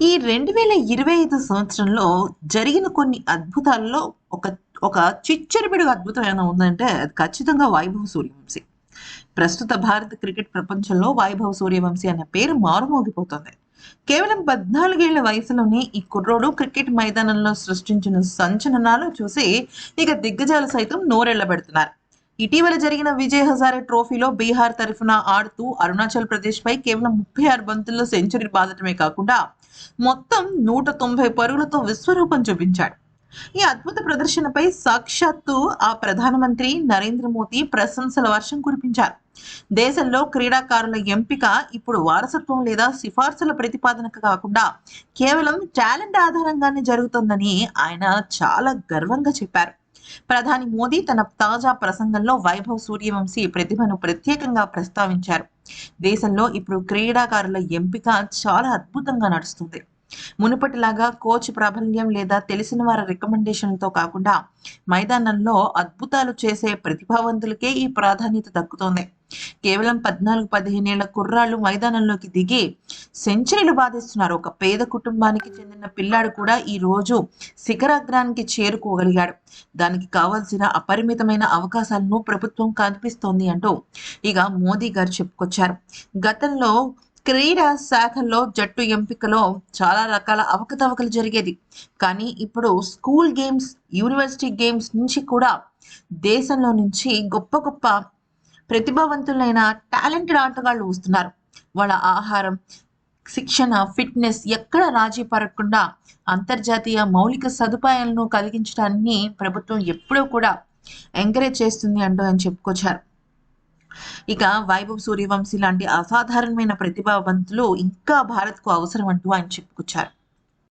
ఈ 2025 సంవత్సరంలో జరిగిన కొన్ని అద్భుతాల్లో ఒక ఒక చిచ్చరపిడుగు అద్భుతం ఏమైనా ఉందంటే అది ఖచ్చితంగా వైభవ్ సూర్యవంశీ. ప్రస్తుత భారత క్రికెట్ ప్రపంచంలో వైభవ్ సూర్యవంశీ అనే పేరు మారుమోగిపోతుంది. కేవలం 14 ఏళ్ల వయసులోనే ఈ కుర్రోడు క్రికెట్ మైదానంలో సృష్టించిన సంచలనాలు చూసి ఇక దిగ్గజాలు సైతం నోరెళ్లబెడుతున్నారు. ఇటీవల జరిగిన విజయ్ హజారే ట్రోఫీలో బీహార్ తరఫున ఆడుతూ అరుణాచల్ ప్రదేశ్ పై కేవలం 36 బంతుల్లో సెంచరీ బాదటమే కాకుండా మొత్తం 190 పరుగులతో విశ్వరూపం చూపించాడు. ఈ అద్భుత ప్రదర్శనపై సాక్షాత్తు ఆ ప్రధానమంత్రి నరేంద్ర మోదీ ప్రశంసల వర్షం కురిపించారు. దేశంలో క్రీడాకారుల ఎంపిక ఇప్పుడు వారసత్వం లేదా సిఫార్సుల ప్రతిపాదనకు కాకుండా కేవలం టాలెంట్ ఆధారంగానే జరుగుతుందని ఆయన చాలా గర్వంగా చెప్పారు. ప్రధాని మోదీ తన తాజా ప్రసంగంలో వైభవ్ సూర్యవంశీ ప్రతిభను ప్రత్యేకంగా ప్రస్తావించారు. దేశంలో ఇప్పుడు క్రీడాకారుల ఎంపిక చాలా అద్భుతంగా నడుస్తుంది. మునుపటిలాగా కోచ్ ప్రాబల్యం లేదా తెలిసిన వారి రికమెండేషన్లతో కాకుండా మైదానంలో అద్భుతాలు చేసే ప్రతిభావంతులకే ఈ ప్రాధాన్యత దక్కుతోంది. కేవలం 14-15 ఏళ్ల కుర్రాళ్ళు మైదానంలోకి దిగి సెంచరీలు బాధిస్తున్నారు. ఒక పేద కుటుంబానికి చెందిన పిల్లాడు కూడా ఈ రోజు శిఖరాగ్రానికి చేరుకోగలిగాడు. దానికి కావాల్సిన అపరిమితమైన అవకాశాలను ప్రభుత్వం కల్పిస్తోంది అంటూ ఇక మోదీ గారు చెప్పుకొచ్చారు. గతంలో క్రీడా శాఖల్లో జట్టు ఎంపికలో చాలా రకాల అవకతవకలు జరిగేది. కానీ ఇప్పుడు స్కూల్ గేమ్స్, యూనివర్సిటీ గేమ్స్ నుంచి కూడా దేశంలో నుంచి గొప్ప గొప్ప ప్రతిభావంతులైన టాలెంటెడ్ ఆటగాళ్ళు వస్తున్నారు. వాళ్ళ ఆహారం, శిక్షణ, ఫిట్నెస్ ఎక్కడ రాజీ పడకుండా అంతర్జాతీయ మౌలిక సదుపాయాలను కలిగించడాన్ని ప్రభుత్వం ఎప్పుడూ కూడా ఎంకరేజ్ చేస్తుంది అంటూ ఆయన చెప్పుకొచ్చారు. ఇక వైభవ్ సూర్యవంశీ లాంటి అసాధారణమైన ప్రతిభావంతులు ఇంకా భారత్కు అవసరం అంటూ ఆయన చెప్పుకొచ్చారు.